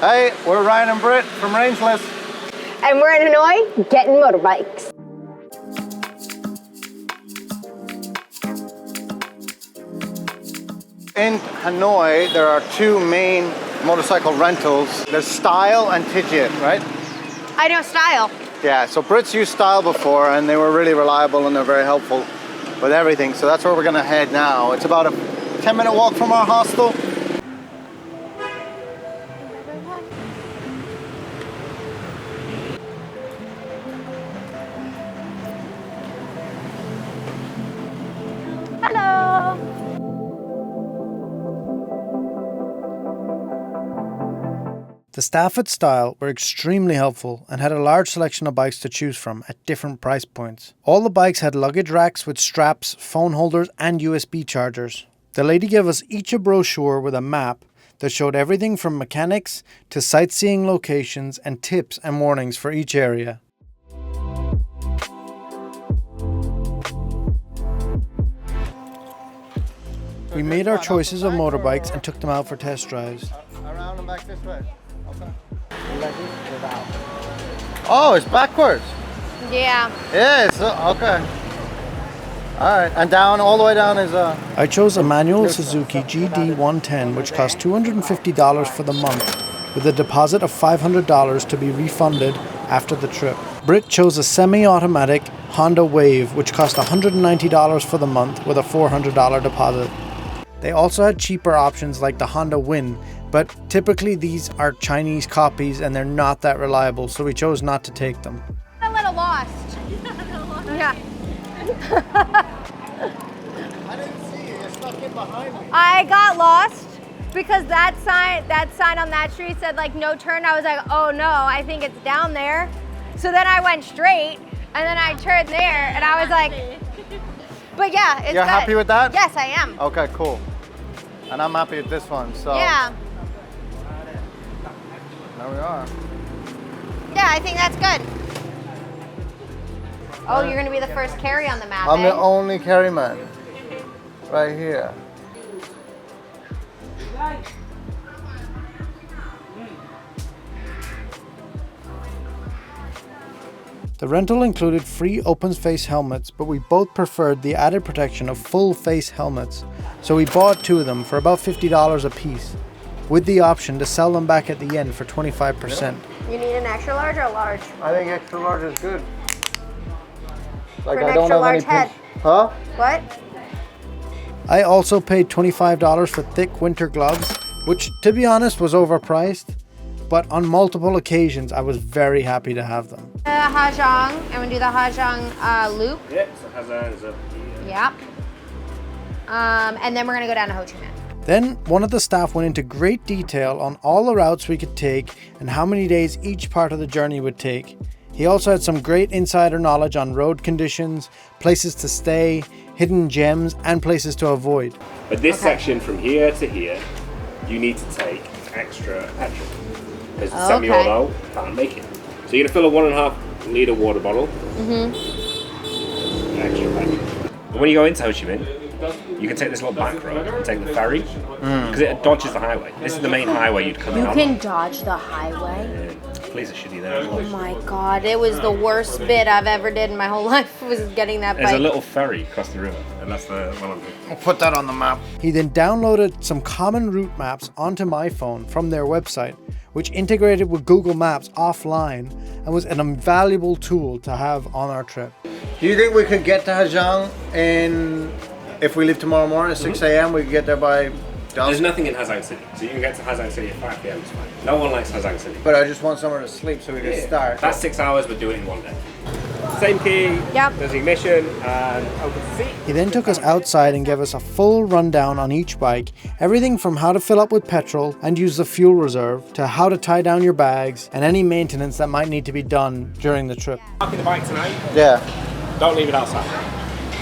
Hey, we're Ryan and Britt from Rangeless. And we're in Hanoi getting motorbikes. In Hanoi, there are two main motorcycle rentals. There's Style and Tidget, right? I know Style. Yeah, so Britt's used Style before and they were really reliable and they're very helpful with everything. So that's where we're gonna head now. It's about a 10-minute walk from our hostel. Hello. The staff at Style were extremely helpful and had a large selection of bikes to choose from at different price points. All the bikes had luggage racks with straps, phone holders and USB chargers. The lady gave us each a brochure with a map that showed everything from mechanics to sightseeing locations and tips and warnings for each area. We made our choices of motorbikes and took them out for test drives. Around and back this way. Okay. Oh, it's backwards. Yeah. Yeah, okay. All right, and down, all the way down is I chose a manual Suzuki GD110, which cost $250 for the month, with a deposit of $500 to be refunded after the trip. Britt chose a semi-automatic Honda Wave, which cost $190 for the month, with a $400 deposit. They also had cheaper options like the Honda Win, but typically these are Chinese copies and they're not that reliable, so we chose not to take them. A little lost. Yeah. I didn't see you. You're stuck in behind me. I got lost because that sign on that street said like no turn. I was like, oh no, I think it's down there. So then I went straight and then I turned there and I was like, but yeah, it's You're good. happy with that? Yes, I am. Okay, cool. And I'm happy with this one, so. Yeah. There we are. Yeah, I think that's good. Oh, you're gonna be the first carry on the map, I'm eh? the only carryman. Right here. The rental included free open face helmets, but we both preferred the added protection of full face helmets, so we bought two of them for about $50 a piece, with the option to sell them back at the end for 25%. You need an extra large or a large? I think extra large is good. Like For an extra large head. Huh? What? I also paid $25 for thick winter gloves, which to be honest was overpriced, but on multiple occasions I was very happy to have them. Ha Giang, and we do the Ha Giang Loop. Yep, so Ha Giang is up here. Yep. And then we're gonna go down to Ho Chi Minh. Then one of the staff went into great detail on all the routes we could take and how many days each part of the journey would take. He also had some great insider knowledge on road conditions, places to stay, hidden gems, and places to avoid. But this section from here to here, you need to take extra petrol. Because the 7-year-old can't make it. So you're gonna fill a 1.5 litre water bottle. Extra petrol. But when you go into Ho Chi Minh, you can take this little back road and take the ferry because it dodges the highway. This is the main highway you'd come in on. You can dodge the highway? Police are shitty there as well. Oh my god, it was the worst bit I've ever did in my whole life was getting that bike. There's a little ferry across the river, and that's the one of them. I'll put that on the map. He then downloaded some common route maps onto my phone from their website, which integrated with Google Maps offline and was an invaluable tool to have on our trip. Do you think we could get to Ha Giang if we leave tomorrow morning at 6 a.m. we could get there by dusk? There's nothing in Ha Giang City, so you can get to Ha Giang City at 5 p.m. It's fine. No one likes Ha Giang City. But I just want somewhere to sleep so we can start. That's 6 hours, but do it in one day. Same key, Yep. there's ignition, and open seat. He then took us outside and gave us a full rundown on each bike, everything from how to fill up with petrol and use the fuel reserve, to how to tie down your bags and any maintenance that might need to be done during the trip. Parking the bike tonight, Yeah. don't leave it outside.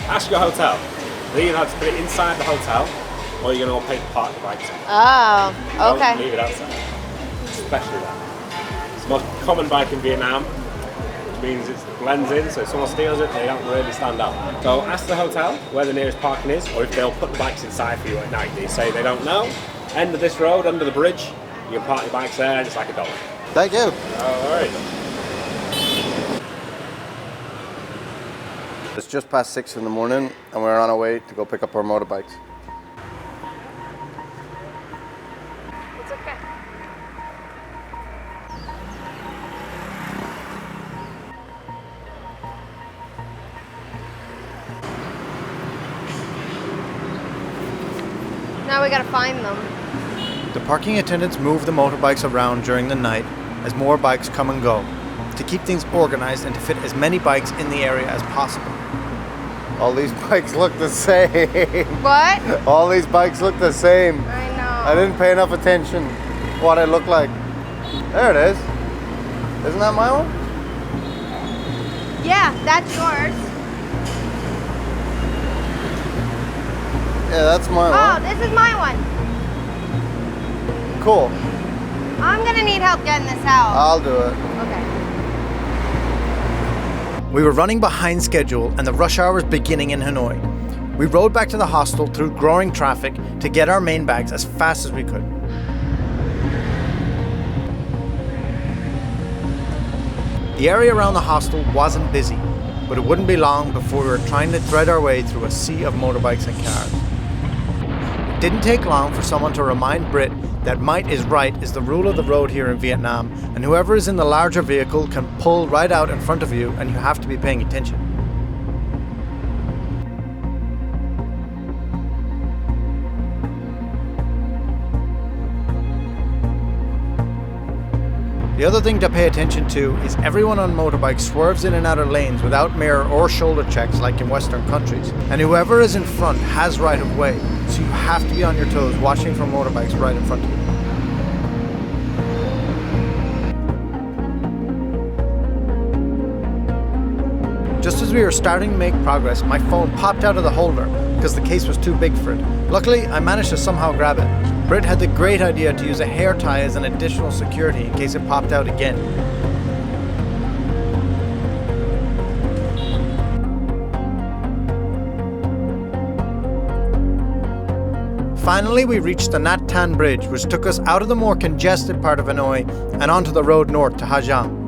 Ask your hotel. They either have to put it inside the hotel, or you're going to pay to park the bike. Oh, Don't okay. leave it outside, especially that. It's the most common bike in Vietnam, which means it blends in, so if someone steals it, they don't really stand out. So ask the hotel where the nearest parking is, or if they'll put the bikes inside for you at night. They say they don't know. End of this road, under the bridge, You can park your bikes there, it's like $1. Thank you. All right. It's just past 6 in the morning and we're on our way to go pick up our motorbikes. It's okay. Now we gotta find them. The parking attendants move the motorbikes around during the night as more bikes come and go, to keep things organized and to fit as many bikes in the area as possible. All these bikes look the same. What? All these bikes look the same. I know. I didn't pay enough attention what it looked like. There it is. Isn't that my one? Yeah, that's yours. Yeah, that's my Oh, one. this is my one. Cool. I'm gonna need help getting this out. I'll do it. Okay. We were running behind schedule and the rush hour was beginning in Hanoi. We rode back to the hostel through growing traffic to get our main bags as fast as we could. The area around the hostel wasn't busy, but it wouldn't be long before we were trying to thread our way through a sea of motorbikes and cars. It didn't take long for someone to remind Britt that might is right is the rule of the road here in Vietnam, and whoever is in the larger vehicle can pull right out in front of you and you have to be paying attention. The other thing to pay attention to is everyone on motorbikes swerves in and out of lanes without mirror or shoulder checks like in Western countries. And whoever is in front has right of way, so you have to be on your toes watching for motorbikes right in front of you. Just as we were starting to make progress, my phone popped out of the holder because the case was too big for it. Luckily, I managed to somehow grab it. Britt had the great idea to use a hair tie as an additional security in case it popped out again. Finally, we reached the Nat Tan Bridge, which took us out of the more congested part of Hanoi and onto the road north to Ha Giang.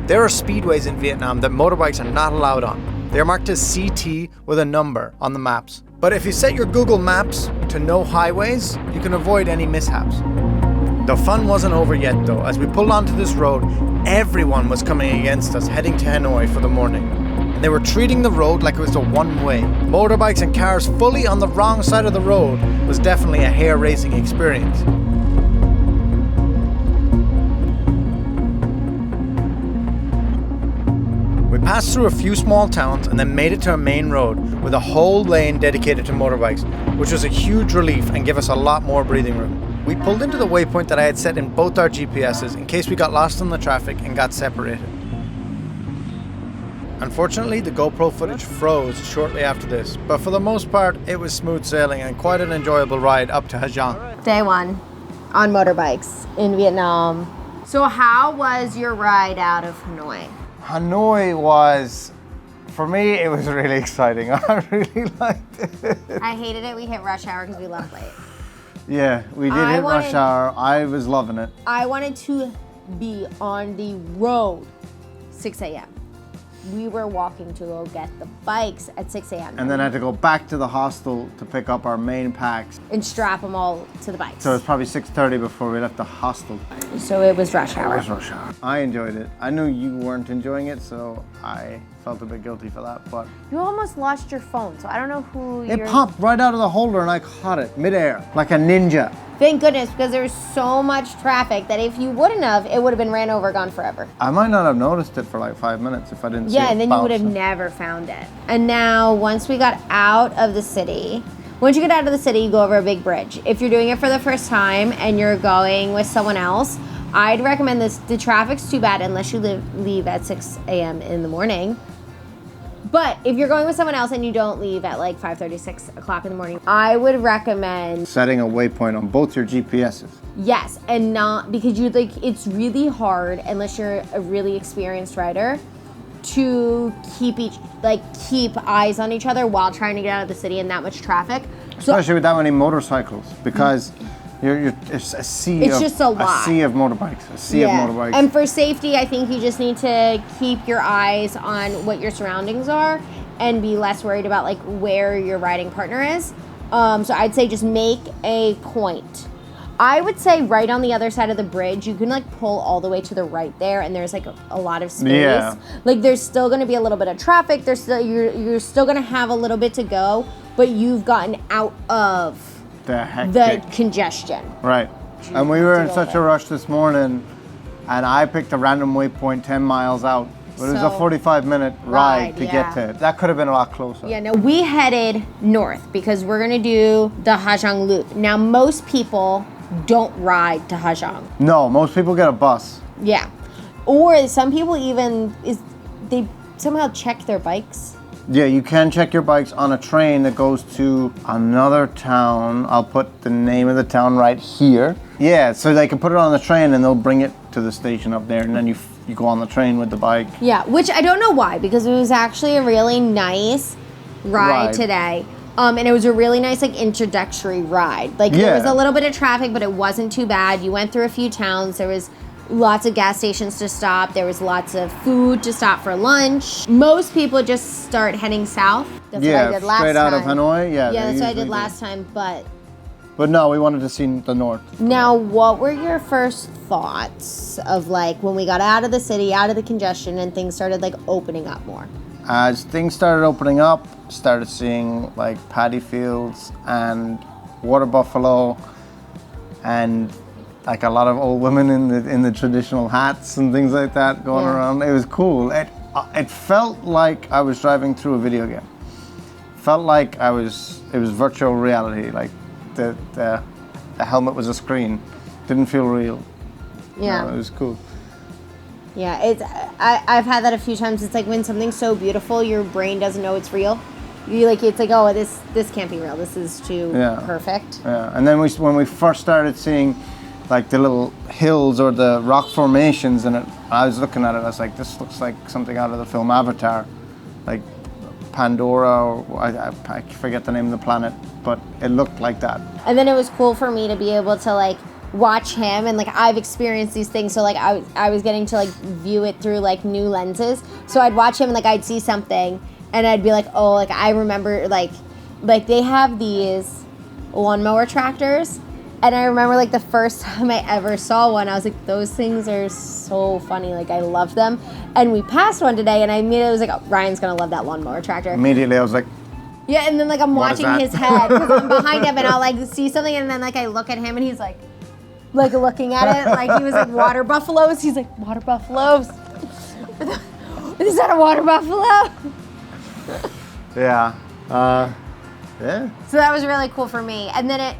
There are speedways in Vietnam that motorbikes are not allowed on. They are marked as CT with a number on the maps. But if you set your Google Maps to no highways, you can avoid any mishaps. The fun wasn't over yet though. As we pulled onto this road, everyone was coming against us heading to Hanoi for the morning. And they were treating the road like it was a one-way. Motorbikes and cars fully on the wrong side of the road was definitely a hair-raising experience. We passed through a few small towns and then made it to a main road with a whole lane dedicated to motorbikes, which was a huge relief and gave us a lot more breathing room. We pulled into the waypoint that I had set in both our GPSs in case we got lost in the traffic and got separated. Unfortunately, the GoPro footage froze shortly after this, but for the most part, it was smooth sailing and quite an enjoyable ride up to Ha Giang. Day one on motorbikes in Vietnam. So how was your ride out of Hanoi? Hanoi was, for me, it was really exciting. I really liked it. I hated it. We hit rush hour because we left late. Yeah, we did hit rush hour. I was loving it. I wanted to be on the road 6 a.m. We were walking to go get the bikes at 6 a.m. And then I had to go back to the hostel to pick up our main packs. and strap them all to the bikes. So it was probably 6:30 before we left the hostel. So it was rush hour. It was rush hour. I enjoyed it. I knew you weren't enjoying it, so I felt a bit guilty for that, but... You almost lost your phone, so I don't know who It popped right out of the holder and I caught it midair, like a ninja. Thank goodness, because there was so much traffic that if you wouldn't have, it would have been ran over, gone forever. I might not have noticed it for like 5 minutes if I didn't see it. Yeah, and then you would have bouncing. never found it. And now, once we got out of the city, once you get out of the city, you go over a big bridge. If you're doing it for the first time and you're going with someone else, I'd recommend this. The traffic's too bad unless you leave at 6 a.m. in the morning. But if you're going with someone else and you don't leave at like 5:30, 6 o'clock in the morning, I would recommend setting a waypoint on both your GPSs. Yes, and not because you it's really hard unless you're a really experienced rider to keep eyes on each other while trying to get out of the city in that much traffic. Especially with that many motorcycles, because it's a sea It's of, just a lot. sea of motorbikes. A sea of motorbikes. And for safety, I think you just need to keep your eyes on what your surroundings are and be less worried about like where your riding partner is. So I'd say just make a point. I would say right on the other side of the bridge, you can like pull all the way to the right there, and there's like a lot of space. Yeah. Like there's still going to be a little bit of traffic. There's still you're still going to have a little bit to go, but you've gotten out of the congestion. Right. And we were in such a rush this morning, and I picked a random waypoint 10 miles out. But it was a 45-minute ride to get to it. That could have been a lot closer. Yeah, no, we headed north because we're going to do the Ha Giang Loop. Now, most people don't ride to Ha Giang. No, most people get a bus. Yeah. Or some people even, they somehow check their bikes. Yeah, you can check your bikes on a train that goes to another town. I'll put the name of the town right here. Yeah, so they can put it on the train and they'll bring it to the station up there, and then you go on the train with the bike. Yeah, which I don't know why, because it was actually a really nice ride today. And it was a really nice like introductory ride. Like there was a little bit of traffic, but it wasn't too bad. You went through a few towns. There was lots of gas stations to stop. There was lots of food to stop for lunch. Most people just start heading south. That's what I did last time. Straight out of Hanoi. Yeah, that's what I did last time, but no, we wanted to see the north. Now, what were your first thoughts of like when we got out of the city, out of the congestion, and things started like opening up more? As things started opening up, started seeing like paddy fields and water buffalo, and like a lot of old women in the traditional hats and things like that going around. It was cool. It felt like I was driving through a video game. Felt like it was virtual reality. Like the helmet was a screen. Didn't feel real. Yeah, no, it was cool. Yeah, I've had that a few times. It's like when something's so beautiful, your brain doesn't know it's real. It's like, oh, this can't be real. This is too perfect. Yeah, and then when we first started seeing like the little hills or the rock formations, and I was looking at it, I was like, this looks like something out of the film Avatar, like Pandora, or I forget the name of the planet, but it looked like that. And then it was cool for me to be able to like watch him, and like I've experienced these things, so like I was getting to like view it through like new lenses. So I'd watch him and like I'd see something and I'd be like, oh, like I remember like they have these lawnmower tractors, and I remember like the first time I ever saw one, I was like, those things are so funny, like I love them. And we passed one today, and I immediately was like, oh, Ryan's gonna love that lawnmower tractor. Immediately I was like, yeah, and then like I'm watching his head because I'm behind him, and I'll like see something, and then like I look at him, and he's like looking at it like he was like water buffaloes. He's like, water buffaloes. Is that a water buffalo? Yeah. So that was really cool for me, and then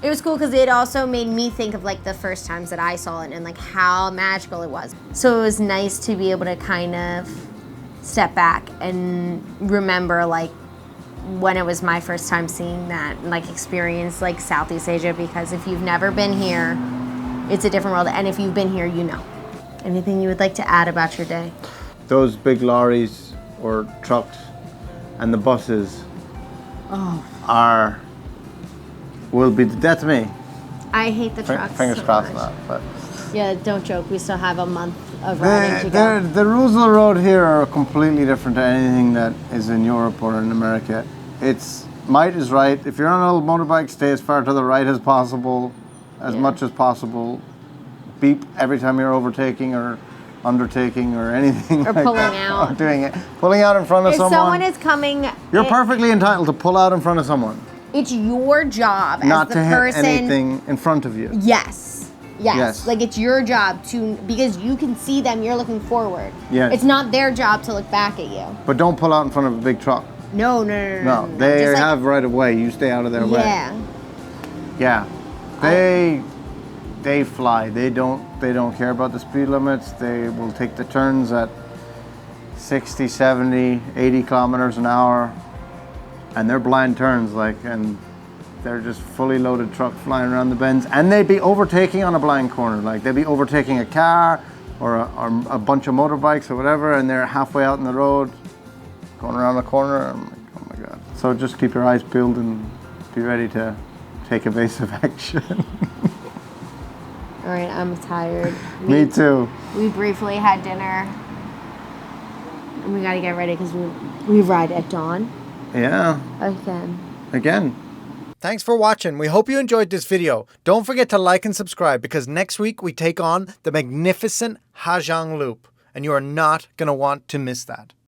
it was cool because it also made me think of like the first times that I saw it and like how magical it was. So it was nice to be able to kind of step back and remember like when it was my first time seeing that and like experience like Southeast Asia, because if you've never been here, it's a different world, and if you've been here, you know. Anything you would like to add about your day? Those big lorries or trucks and the buses will be the death of me. I hate the trucks. Fingers so crossed on much. that. But Yeah, don't joke. We still have a month of riding to go. the rules of the road here are completely different to anything that is in Europe or in America. It's might is right. If you're on an old motorbike, stay as far to the right as possible, as much as possible. Beep every time you're overtaking or undertaking or anything. Or like pulling that. out. Or doing it. Pulling out in front of If someone. someone is coming, You're perfectly entitled to pull out in front of someone. It's your job Not as the to person. hit anything in front of you. Yes. Like it's your job to, because you can see them, you're looking forward. Yes. It's not their job to look back at you. But don't pull out in front of a big truck. No. They Just like- have right of way. You stay out of their way. Yeah. Yeah. They fly. They don't care about the speed limits. They will take the turns at 60, 70, 80 kilometers an hour. And they're blind turns, and they're just fully loaded truck flying around the bends. And they'd be overtaking on a blind corner. Like they'd be overtaking a car or a bunch of motorbikes or whatever, and they're halfway out in the road, going around the corner. I'm like, oh my God. So just keep your eyes peeled and Be ready to take evasive action. All right, I'm tired. Me too. We briefly had dinner. And we gotta get ready because we ride at dawn. Yeah. Again. Thanks for watching. We hope you enjoyed this video. Don't forget to like and subscribe because next week we take on the magnificent Ha Giang Loop. And you are not going to want to miss that.